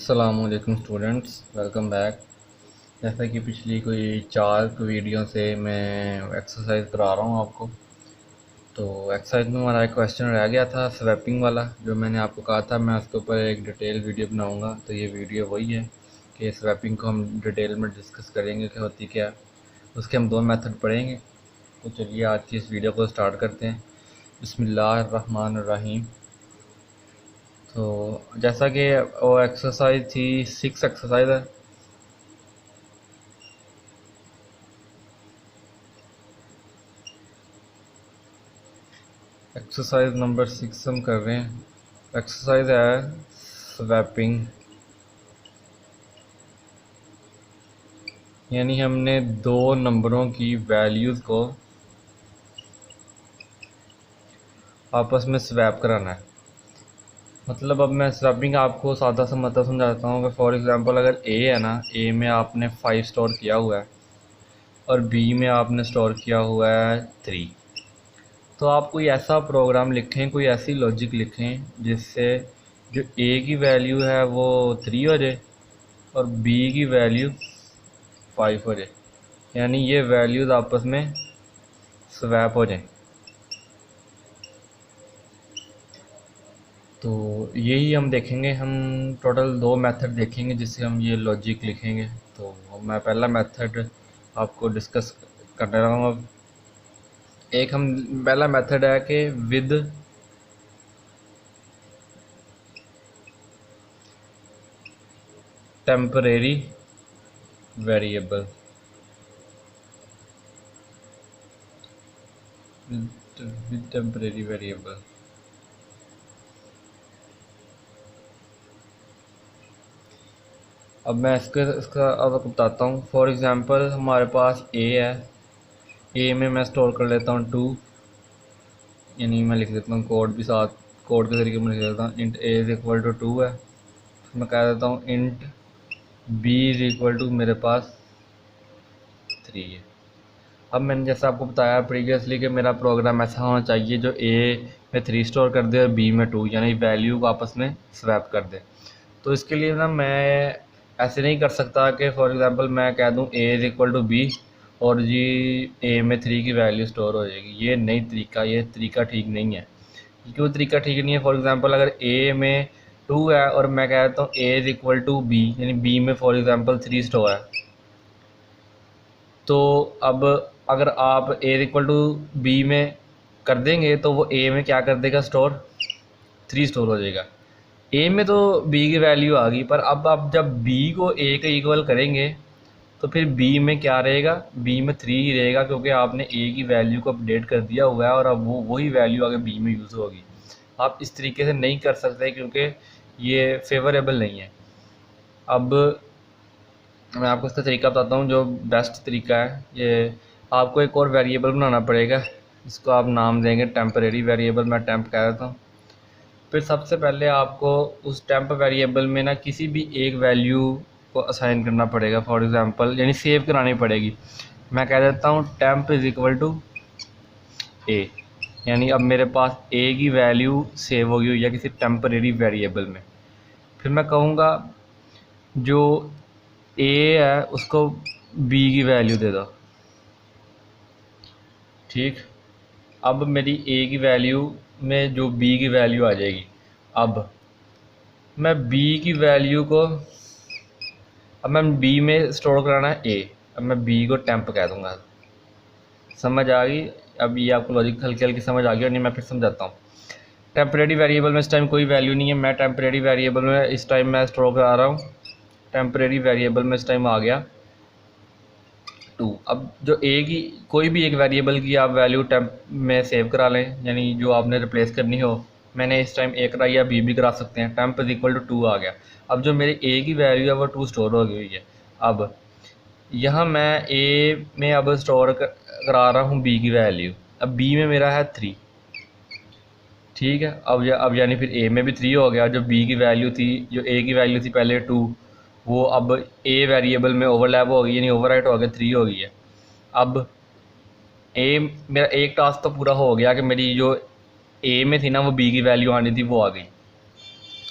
अस्सलामुअलैकुम students, welcome back. जैसा कि पिछली कोई 4 वीडियो से मैं एक्सरसाइज करा रहा हूँ आपको। तो एक्सरसाइज में हमारा एक क्वेश्चन रह गया था स्वैपिंग वाला, जो मैंने आपको कहा था मैं उसके ऊपर एक डिटेल वीडियो बनाऊँगा। तो ये वीडियो वही है कि स्वैपिंग को हम डिटेल में डिस्कस करेंगे कि होती क्या है। उसके हम 2 मेथड पढ़ेंगे। तो चलिए आज की इस वीडियो को स्टार्ट करते हैं। बिस्मिल्लाहिर्रहमानिर्रहीम। तो जैसा कि वो एक्सरसाइज थी 6 एक्सरसाइज है। एक्सरसाइज नंबर 6 हम कर रहे हैं। एक्सरसाइज है स्वैपिंग, यानी हमने 2 नंबरों की वैल्यूज़ को आपस में स्वैप कराना है। मतलब अब मैं स्वैपिंग आपको सादा सा मतलब समझाता हूँ कि फॉर एग्ज़ाम्पल अगर ए है ना, ए में आपने 5 स्टोर किया हुआ है और बी में आपने स्टोर किया हुआ है 3। तो आप कोई ऐसा प्रोग्राम लिखें, कोई ऐसी लॉजिक लिखें जिससे जो ए की वैल्यू है वो 3 हो जाए और बी की वैल्यू 5 हो जाए, यानी ये वैल्यूज़ आपस में स्वैप हो जाएं। तो यही हम देखेंगे। हम टोटल 2 मेथड देखेंगे जिससे हम ये लॉजिक लिखेंगे। तो मैं पहला मेथड आपको डिस्कस करने रहा हूँ। अब एक हम पहला मेथड है कि with temporary variable, with temporary variable. अब मैं इसका अब बताता हूँ। फॉर एग्ज़ाम्पल हमारे पास ए है, ए में मैं स्टोर कर लेता हूँ 2, यानी मैं लिख देता हूँ कोड भी साथ, कोड के तरीके में लिख देता हूँ int a is equal to 2 है। फिर मैं कह देता हूँ int b is equal to मेरे पास 3 है। अब मैंने जैसा आपको बताया प्रीवियसली कि मेरा प्रोग्राम ऐसा होना चाहिए जो ए में 3 स्टोर कर दे और बी में 2, यानी वैल्यू को आपस में स्वैप कर दे। तो इसके लिए ना मैं ऐसे नहीं कर सकता कि फॉर एग्ज़ाम्पल मैं कह दूं a is equal to b और जी ए में 3 की वैल्यू स्टोर हो जाएगी। ये नहीं तरीका, ये तरीका ठीक नहीं है। क्यों तरीका ठीक नहीं है? फॉर एग्ज़ाम्पल अगर ए में 2 है और मैं कह देता हूँ a is equal to b, यानी बी में फॉर एग्ज़ाम्पल 3 स्टोर है, तो अब अगर आप ए इक्वल टू बी में कर देंगे तो वो ए में क्या कर देगा, स्टोर 3 स्टोर हो जाएगा। ए में तो बी की वैल्यू आ गई, पर अब आप जब बी को ए के इक्वल करेंगे तो फिर बी में क्या रहेगा, बी में 3 ही रहेगा, क्योंकि आपने ए की वैल्यू को अपडेट कर दिया हुआ है और अब वो वही वैल्यू आगे बी में यूज़ होगी। आप इस तरीके से नहीं कर सकते क्योंकि ये फेवरेबल नहीं है। अब मैं आपको इसका तरीका बताता हूँ जो बेस्ट तरीका है। ये आपको एक और वेरिएबल बनाना पड़ेगा, जिसको आप नाम देंगे टेम्परेरी वेरिएबल। मैं टेम्प कह देता हूँ। फिर सबसे पहले आपको उस टेम्प वेरिएबल में ना किसी भी एक वैल्यू को असाइन करना पड़ेगा। फॉर एग्ज़ाम्पल यानी सेव करानी पड़ेगी। मैं कह देता हूँ टेम्प इज़ इक्वल टू ए, यानी अब मेरे पास ए की वैल्यू सेव होगी हुई है किसी टेम्परेरी वेरिएबल में। फिर मैं कहूँगा जो ए है उसको बी की वैल्यू दे दो। ठीक, अब मेरी ए की वैल्यू में जो बी की वैल्यू आ जाएगी, अब मैं बी की वैल्यू को, अब मैं बी में स्टोर कराना है ए, अब मैं बी को टेम्प कह दूंगा। समझ आ गई? अब ये आपको लॉजिक हल्की हल्की समझ आ गई और नहीं मैं फिर समझाता हूँ। टेम्परेरी वेरिएबल में इस टाइम कोई वैल्यू नहीं है, मैं टेम्परेरी वेरिएबल में इस टाइम मैं स्टोर करा रहा हूँ। टेम्परेरी वेरिएबल में इस टाइम आ गया 2। अब जो ए की कोई भी एक वेरिएबल की आप वैल्यू टेम्प में सेव करा लें, यानी जो आपने रिप्लेस करनी हो। मैंने इस टाइम ए कराई या बी भी करा सकते हैं। टेम्प इज इक्वल टू 2 आ गया। अब जो मेरी ए की वैल्यू है वो 2 स्टोर हो गई हुई है। अब यहाँ मैं ए में अब स्टोर करा रहा हूँ बी की वैल्यू। अब बी में मेरा है 3। ठीक है, अब यानी फिर ए में भी 3 हो गया। जो बी की वैल्यू थी, जो ए की वैल्यू थी पहले 2, वो अब ए वेरिएबल में ओवरलैप हो गई, यानी ओवरराइट हो गया, 3 हो गई है। अब ए मेरा एक टास्क तो पूरा हो गया कि मेरी जो ए में थी ना वो बी की वैल्यू आनी थी वो आ गई।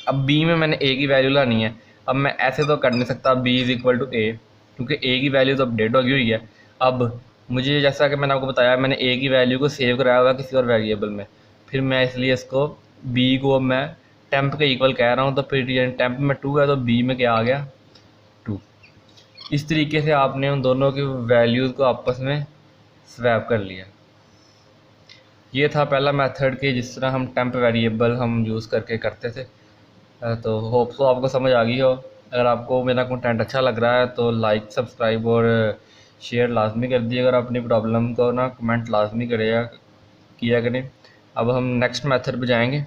अब बी में मैंने ए की वैल्यू लानी है। अब मैं ऐसे तो कर नहीं सकता b इज़ इक्वल टू ए, क्योंकि a की वैल्यू तो अपडेट होगी हुई है। अब मुझे जैसा कि मैंने आपको बताया, मैंने a की वैल्यू को सेव कराया हुआ किसी और वेरिएबल में, फिर मैं इसलिए इसको b को मैं टेम्प के इक्वल कह रहा हूँ, तो फिर ये टेम्प में 2 है तो b में क्या आ गया 2। इस तरीके से आपने उन दोनों की वैल्यूज़ को आपस में स्वैप कर लिया। ये था पहला मेथड कि जिस तरह हम टेम्प वेरिएबल हम यूज़ करके करते थे। तो होप सो आपको समझ आ गई हो। अगर आपको मेरा कंटेंट अच्छा लग रहा है तो लाइक, सब्सक्राइब और शेयर लाजमी कर दिए। अगर अपनी प्रॉब्लम को ना कमेंट लाजमी किया करें। अब हम नेक्स्ट मेथड पे जाएंगे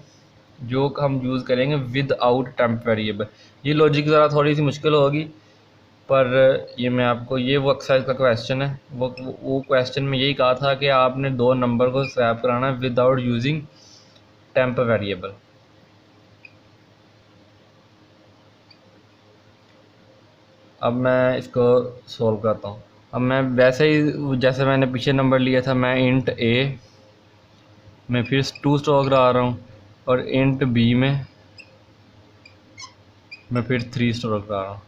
जो हम यूज़ करेंगे विद आउट टेम्प वेरिएबल। ये लॉजिक ज़रा थोड़ी सी मुश्किल होगी, पर ये मैं आपको, ये वो एक्सरसाइज का क्वेश्चन है। वो क्वेश्चन में यही कहा था कि आपने दो नंबर को स्वैप कराना है विदाउट यूजिंग टेम्प वेरिएबल। अब मैं इसको सॉल्व करता हूँ। अब मैं वैसे ही जैसे मैंने पीछे नंबर लिया था, मैं इंट ए में फिर 2 स्टोर करा रहा हूँ और इंट बी में मैं फिर 3 स्टोर करा रहा हूँ,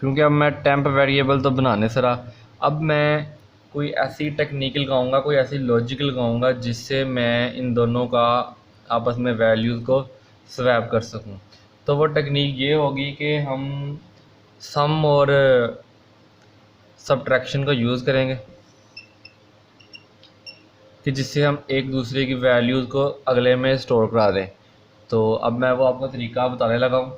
क्योंकि अब मैं टेम्प वेरिएबल तो बनाने से रहा। अब मैं कोई ऐसी टेक्निक लगाऊंगा, कोई ऐसी लॉजिक लगाऊंगा जिससे मैं इन दोनों का आपस में वैल्यूज़ को स्वैप कर सकूं। तो वो टेक्निक ये होगी कि हम सम और सब्ट्रैक्शन का यूज़ करेंगे कि जिससे हम एक दूसरे की वैल्यूज़ को अगले में स्टोर करा दें। तो अब मैं वो आपको तरीका बताने लगा हूँ।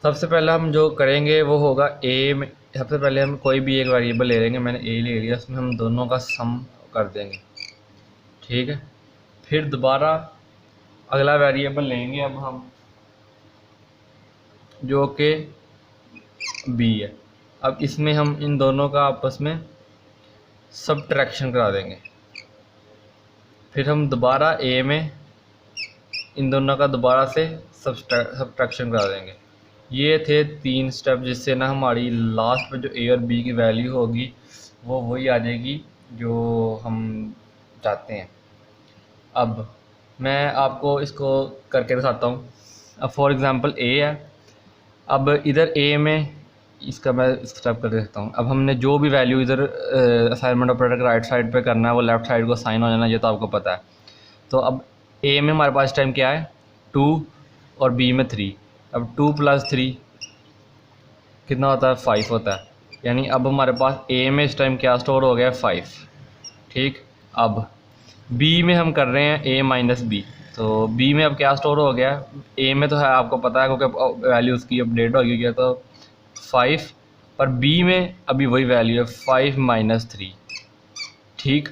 सबसे पहले हम जो करेंगे वो होगा ए में, सबसे पहले हम कोई भी एक वेरिएबल ले लेंगे। मैंने ए ले लिया, उसमें हम दोनों का सम कर देंगे, ठीक है। फिर दोबारा अगला वेरिएबल लेंगे अब हम, जो कि बी है। अब इसमें हम इन दोनों का आपस में सब्ट्रैक्शन करा देंगे। फिर हम दोबारा ए में इन दोनों का दोबारा से सब्ट्रैक्शन करा देंगे। ये थे 3 स्टेप, जिससे ना हमारी लास्ट में जो ए और बी की वैल्यू होगी वो वही आ जाएगी जो हम चाहते हैं। अब मैं आपको इसको करके दिखाता हूँ। अब फॉर एग्ज़ाम्पल ए है, अब इधर ए में इसका मैं स्टेप कर देता हूँ। अब हमने जो भी वैल्यू इधर असाइनमेंट ऑपरेटर के राइट साइड पे करना है वो लेफ़्ट साइड को साइन हो जाना, ये तो आपको पता है। तो अब ए में हमारे पास टाइम क्या है 2 और बी में 3। अब 2 + 3 कितना होता है 5 होता है। यानी अब हमारे पास ए में इस टाइम क्या स्टोर हो गया 5, ठीक। अब बी में हम कर रहे हैं a - b, तो बी में अब क्या स्टोर हो गया, ए में तो है आपको पता है क्योंकि वैल्यू उसकी अपडेट हो गई है, तो 5, पर बी में अभी वही वैल्यू है 5 - 3, ठीक।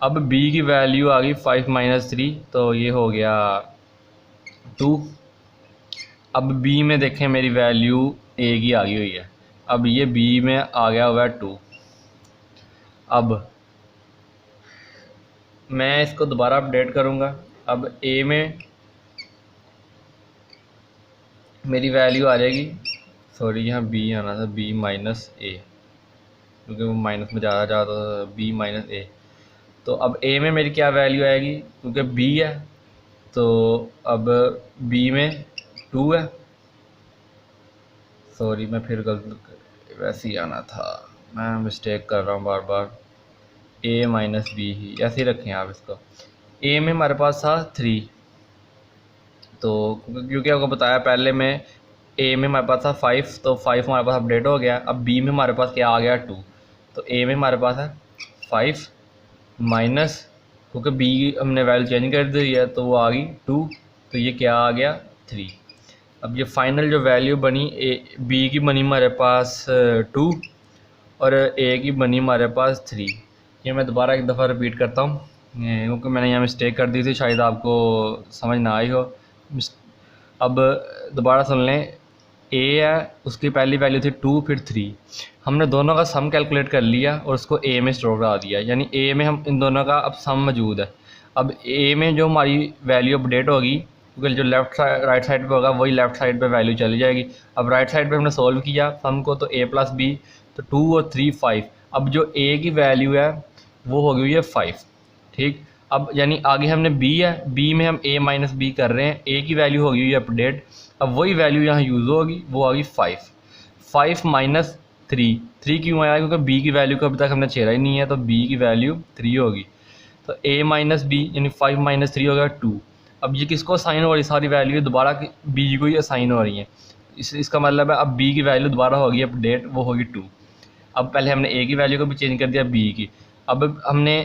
अब बी की वैल्यू आ गई 5 - 3, तो ये हो गया 2। अब बी में देखें मेरी वैल्यू ए की आ गई हुई है, अब ये बी में आ गया हुआ है 2। अब मैं इसको दोबारा अपडेट करूँगा। अब ए में मेरी वैल्यू आ जाएगी, सॉरी यहाँ बी आना था, b - a, क्योंकि वो माइनस में ज़्यादा जाता था, b - a। तो अब a में मेरी क्या वैल्यू आएगी, क्योंकि b है तो अब b में 2 है, सॉरी मैं फिर गलत, वैसे ही आना था, मैं मिस्टेक कर रहा हूँ बार बार। a - b ही ऐसे ही रखें आप इसको। a में हमारे पास था 3, तो क्योंकि आपको बताया पहले में ए में हमारे पास था 5, तो 5 हमारे पास अपडेट हो गया। अब बी में हमारे पास क्या आ गया 2, तो ए में हमारे पास है 5 माइनस, क्योंकि बी हमने वैल्यू चेंज कर दी है तो वो आ गई 2, तो ये क्या आ गया 3। अब ये फाइनल जो वैल्यू बनी बी की बनी हमारे पास 2 और ए की बनी हमारे पास 3। ये मैं दोबारा एक दफ़ा रिपीट करता हूँ क्योंकि मैंने यहाँ मिस्टेक कर दी थी, शायद आपको समझ ना आई हो। अब दोबारा सुन लें, ए है उसकी पहली वैल्यू थी 2 फिर 3, हमने दोनों का सम कैलकुलेट कर लिया और उसको ए में स्टोर करा दिया, यानी ए में हम इन दोनों का अब सम मौजूद है। अब ए में जो हमारी वैल्यू अपडेट होगी, क्योंकि जो राइट साइड पे होगा वही लेफ़्ट साइड पे वैल्यू चली जाएगी। अब राइट साइड पे हमने सोल्व किया सम को, तो a + b, तो 2 और 3 5। अब जो a की वैल्यू है वो हो गई है 5, ठीक। अब यानी आगे हमने बी है, बी में हम ए माइनस बी कर रहे हैं, ए की वैल्यू होगी हुई अपडेट। अब वही वैल्यू यहाँ यूज़ होगी, वो आ गई 5 माइनस 3 क्यों आया, क्योंकि बी की वैल्यू को अभी तक हमने छेड़ा ही नहीं है, तो बी की वैल्यू 3 होगी। तो ए माइनस बी यानी 5 माइनस 3 हो गया 2। अब ये किसको असाइन हो रही, सारी वैल्यू दोबारा बी को ही असाइन हो रही हैं। इसका मतलब है अब बी की वैल्यू दोबारा होगी अपडेट, वो होगी 2। अब पहले हमने ए की वैल्यू को भी चेंज कर दिया, बी की। अब हमने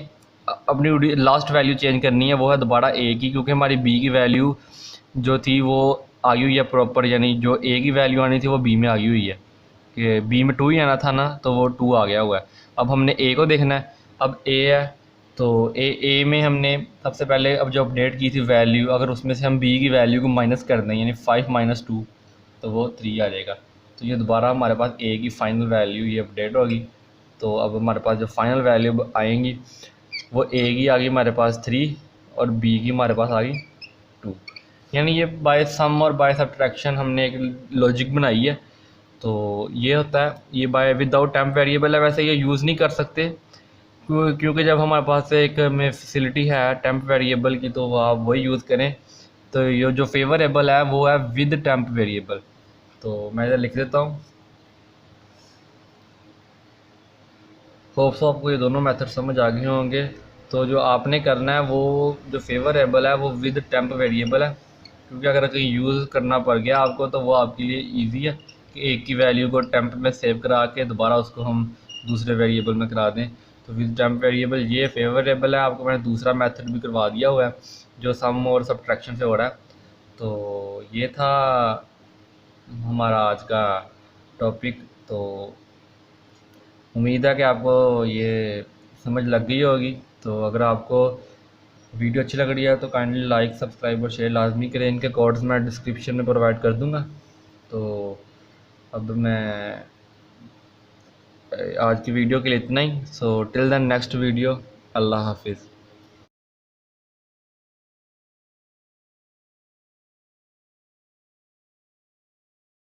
अपनी लास्ट वैल्यू चेंज करनी है, वो है दोबारा ए की, क्योंकि हमारी बी की वैल्यू जो थी वो आ गई हुई है प्रॉपर, यानी जो ए की वैल्यू आनी थी वो बी में आ गई हुई है, कि बी में 2 ही आना था ना, तो वो 2 आ गया हुआ है। अब हमने ए को देखना है, अब ए है तो ए में हमने सबसे पहले अब जो अपडेट की थी वैल्यू, अगर उसमें से हम बी की वैल्यू को माइनस कर दें, यानी 5 माइनस 2, तो वो 3 आ जाएगा। तो ये दोबारा हमारे पास ए की फ़ाइनल वैल्यू ये अपडेट होगी। तो अब हमारे पास जो फाइनल वैल्यू आएंगी वो ए की आ गई हमारे पास 3 और बी की हमारे पास आ गई 2। यानी ये बाय सम और बाय सब्ट्रैक्शन हमने एक लॉजिक बनाई है। तो ये होता है, ये बाय विदाउट टेम्प वेरिएबल है। वैसे ये यूज़ नहीं कर सकते क्योंकि जब हमारे पास एक में फैसिलिटी है टेम्प वेरिएबल की, तो आप वही यूज़ करें। तो ये जो फेवरेबल है वो है विद टेम्प वेरिएबल। तो मैं इधर लिख देता हूँ। होप सो आपको ये दोनों मेथड समझ आ गए होंगे। तो जो आपने करना है वो जो फेवरेबल है वो विद टेम्प वेरिएबल है, क्योंकि अगर कहीं यूज़ करना पड़ गया आपको तो वो आपके लिए इजी है कि एक की वैल्यू को टेम्प में सेव करा के दोबारा उसको हम दूसरे वेरिएबल में करा दें। तो विद टेम्प वेरिएबल ये फेवरेबल है। आपको मैंने दूसरा मेथड भी करवा दिया हुआ है जो सम और सब्ट्रैक्शन से हो रहा है। तो ये था हमारा आज का टॉपिक। तो उम्मीद है कि आपको ये समझ लग गई होगी। तो अगर आपको वीडियो अच्छी लग रही है तो काइंडली लाइक, सब्सक्राइब और शेयर लाजमी करें। इनके कोड्स मैं डिस्क्रिप्शन में प्रोवाइड कर दूंगा। तो अब मैं आज की वीडियो के लिए इतना ही। So till then next video, अल्लाह हाफिज़।